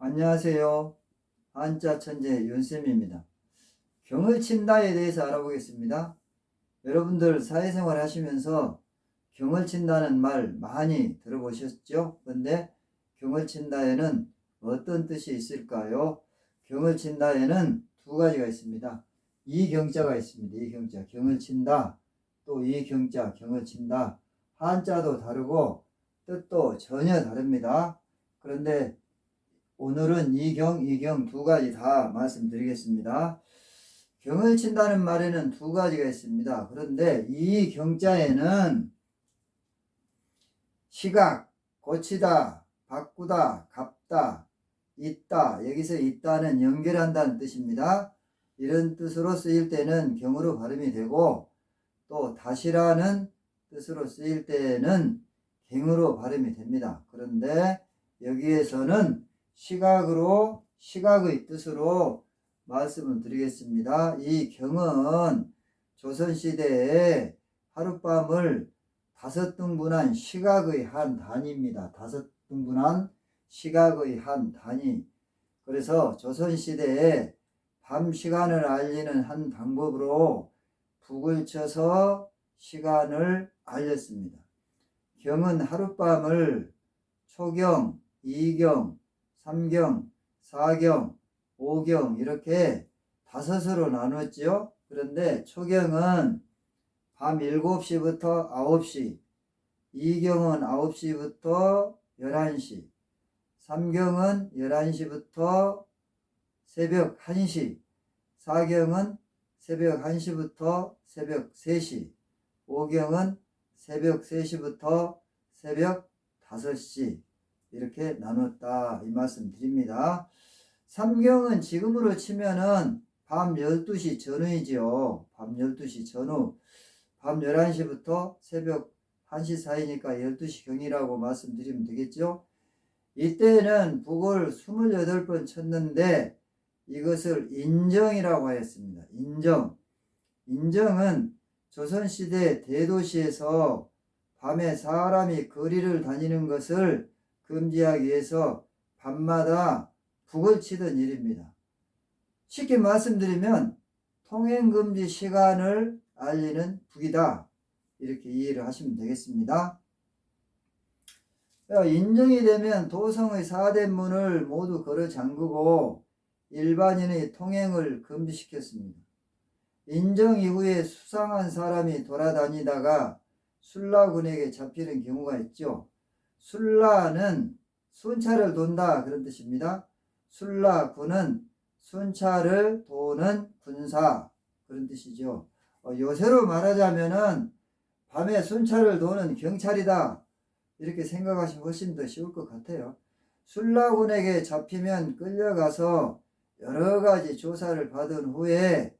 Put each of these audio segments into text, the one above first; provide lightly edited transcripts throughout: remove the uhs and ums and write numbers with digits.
안녕하세요. 한자 천재 윤쌤입니다. 경을 친다에 대해서 알아보겠습니다. 여러분들 사회생활 하시면서 경을 친다는 말 많이 들어보셨죠? 근데 경을 친다에는 어떤 뜻이 있을까요? 경을 친다에는 두 가지가 있습니다. 이경자가 있습니다. 이경자, 경을 친다. 또 이경자, 경을 친다. 한자도 다르고 뜻도 전혀 다릅니다. 그런데 오늘은 이경 두 가지 다 말씀드리겠습니다. 경을 친다는 말에는 두 가지가 있습니다. 그런데 이 경자에는 시각, 고치다, 바꾸다, 갚다, 있다, 여기서 있다는 연결한다는 뜻입니다. 이런 뜻으로 쓰일 때는 경으로 발음이 되고 또 다시라는 뜻으로 쓰일 때는 갱으로 발음이 됩니다. 그런데 여기에서는 시각의 뜻으로 말씀을 드리겠습니다. 이 경은 조선시대에 하룻밤을 5등분한 시각의 한 단위입니다. 5등분한 시각의 한 단위. 그래서 조선시대에 밤 시간을 알리는 한 방법으로 북을 쳐서 시간을 알렸습니다. 경은 하룻밤을 초경, 이경, 삼경, 사경, 오경 이렇게 5으로 나눴죠. 그런데 초경은 밤 7시부터 9시, 이경은 9시부터 11시, 삼경은 11시부터 새벽 1시, 사경은 새벽 1시부터 새벽 3시, 오경은 새벽 3시부터 새벽 5시 이렇게 나눴다 이 말씀 드립니다. 삼경은 지금으로 치면은 밤 12시 전후이지요. 밤 12시 전후. 밤 11시부터 새벽 1시 사이니까 12시경이라고 말씀드리면 되겠죠. 이때는 북을 28번 쳤는데 이것을 인정이라고 하였습니다. 인정은 조선시대 대도시에서 밤에 사람이 거리를 다니는 것을 금지하기 위해서 밤마다 북을 치던 일입니다. 쉽게 말씀드리면 통행금지 시간을 알리는 북이다. 이렇게 이해를 하시면 되겠습니다. 인정이 되면 도성의 4대 문을 모두 걸어 잠그고 일반인의 통행을 금지시켰습니다. 인정 이후에 수상한 사람이 돌아다니다가 술라군에게 잡히는 경우가 있죠. 술라는 순찰을 돈다 그런 뜻입니다. 술라군은 순찰을 도는 군사 그런 뜻이죠. 요새로 말하자면은 밤에 순찰을 도는 경찰이다 이렇게 생각하시면 훨씬 더 쉬울 것 같아요. 술라군에게 잡히면 끌려가서 여러 가지 조사를 받은 후에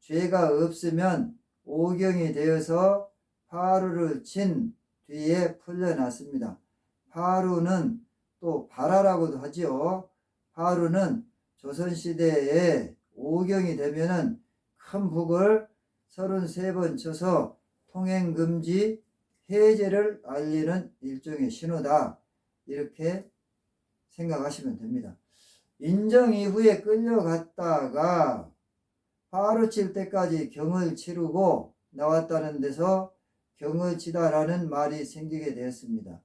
죄가 없으면 오경이 되어서 파루를 친 뒤에 풀려났습니다. 파루는 또 발하라고도 하지요. 파루는 조선시대에 오경이 되면은 큰 북을 33번 쳐서 통행금지 해제를 알리는 일종의 신호다. 이렇게 생각하시면 됩니다. 인정 이후에 끌려갔다가 파루 칠 때까지 경을 치르고 나왔다는 데서 경을 치다라는 말이 생기게 되었습니다.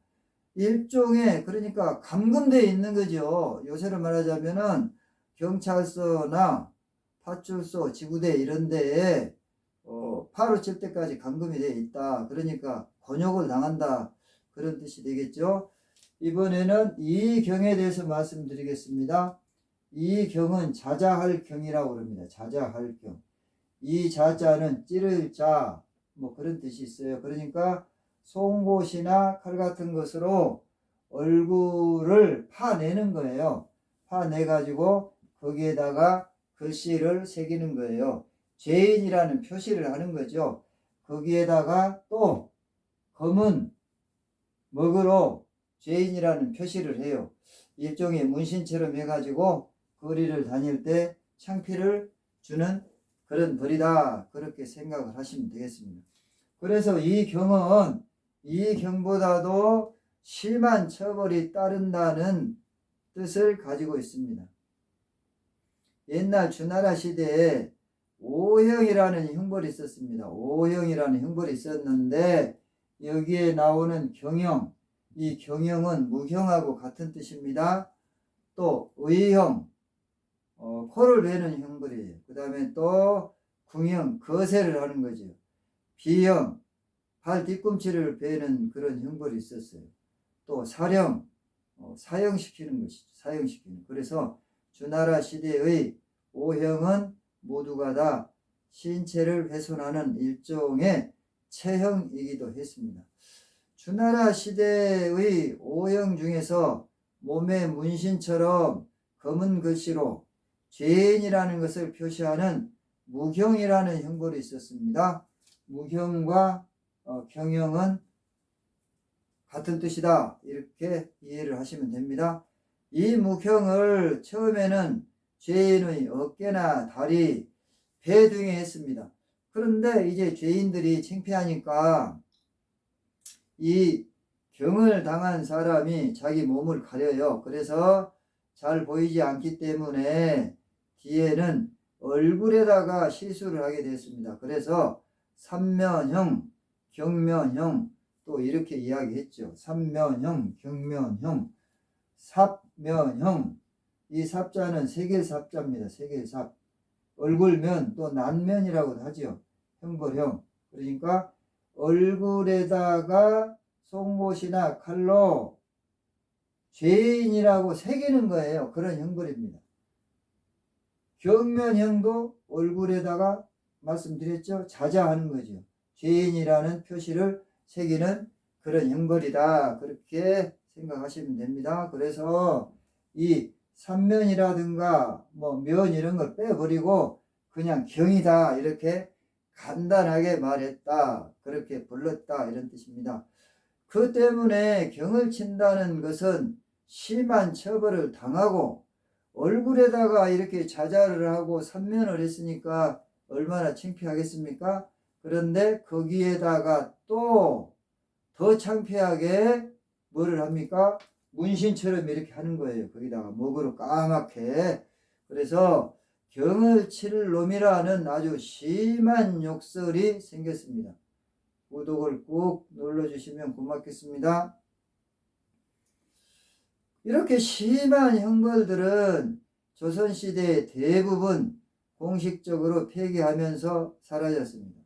일종의 그러니까 감금되어 있는 거죠. 요새로 말하자면은 경찰서나 파출소, 지구대 이런 데에 파루 칠 때까지 감금이 되어 있다. 그러니까 곤욕을 당한다. 그런 뜻이 되겠죠. 이번에는 이 경에 대해서 말씀드리겠습니다. 이 경은 자자할 경이라고 합니다. 자자할 경. 이 자자는 찌를 자, 뭐 그런 뜻이 있어요. 그러니까 송곳이나 칼 같은 것으로 얼굴을 파내는 거예요. 파내가지고 거기에다가 글씨를 새기는 거예요. 죄인이라는 표시를 하는 거죠. 거기에다가 또 검은 먹으로 죄인이라는 표시를 해요. 일종의 문신처럼 해가지고 거리를 다닐 때 창피를 주는 그런 벌이다. 그렇게 생각을 하시면 되겠습니다. 그래서 이 경은 이 경보다도 심한 처벌이 따른다는 뜻을 가지고 있습니다. 옛날 주나라 시대에 오형이라는 형벌이 있었습니다. 오형이라는 형벌이 있었는데 여기에 나오는 경형, 이 경형은 무형하고 같은 뜻입니다. 또 의형, 코를 베는 형벌이에요. 그 다음에 또 궁형, 거세를 하는 거죠. 비형, 발 뒤꿈치를 베는 그런 형벌이 있었어요. 또 사형, 사형시키는 것이죠. 사형시키는. 그래서 주나라 시대의 오형은 모두가 다 신체를 훼손하는 일종의 체형이기도 했습니다. 주나라 시대의 오형 중에서 몸의 문신처럼 검은 글씨로 죄인이라는 것을 표시하는 무형이라는 형벌이 있었습니다. 무형과 경형은 같은 뜻이다. 이렇게 이해를 하시면 됩니다. 이 무형을 처음에는 죄인의 어깨나 다리, 배 등에 했습니다. 그런데 이제 죄인들이 창피하니까 이 경을 당한 사람이 자기 몸을 가려요. 그래서 잘 보이지 않기 때문에 뒤에는 얼굴에다가 시술을 하게 됐습니다. 그래서 삼면형, 경면형, 또 이렇게 이야기했죠. 삼면형, 경면형, 삽면형. 이 삽자는 세겔삽자입니다. 세겔삽. 얼굴면 또 난면이라고도 하죠. 형벌형. 그러니까 얼굴에다가 송곳이나 칼로 죄인이라고 새기는 거예요. 그런 형벌입니다. 경면형도 얼굴에다가 말씀드렸죠. 자자하는 거죠. 죄인이라는 표시를 새기는 그런 형벌이다. 그렇게 생각하시면 됩니다. 그래서 이 삼면이라든가 면 이런 걸 빼버리고 그냥 경이다 이렇게 간단하게 말했다. 그렇게 불렀다 이런 뜻입니다. 그 때문에 경을 친다는 것은 심한 처벌을 당하고 얼굴에다가 이렇게 자자를 하고 삼면을 했으니까 얼마나 창피하겠습니까? 그런데 거기에다가 또 더 창피하게 뭐를 합니까? 문신처럼 이렇게 하는 거예요. 거기다가 목으로 까맣게. 그래서 경을 칠 놈이라는 아주 심한 욕설이 생겼습니다. 구독을 꾹 눌러주시면 고맙겠습니다. 이렇게 심한 형벌들은 조선시대의 대부분 공식적으로 폐기하면서 사라졌습니다.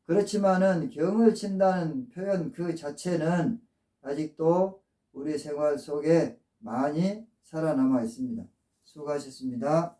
그렇지만은 경을 친다는 표현 그 자체는 아직도 우리 생활 속에 많이 살아남아 있습니다. 수고하셨습니다.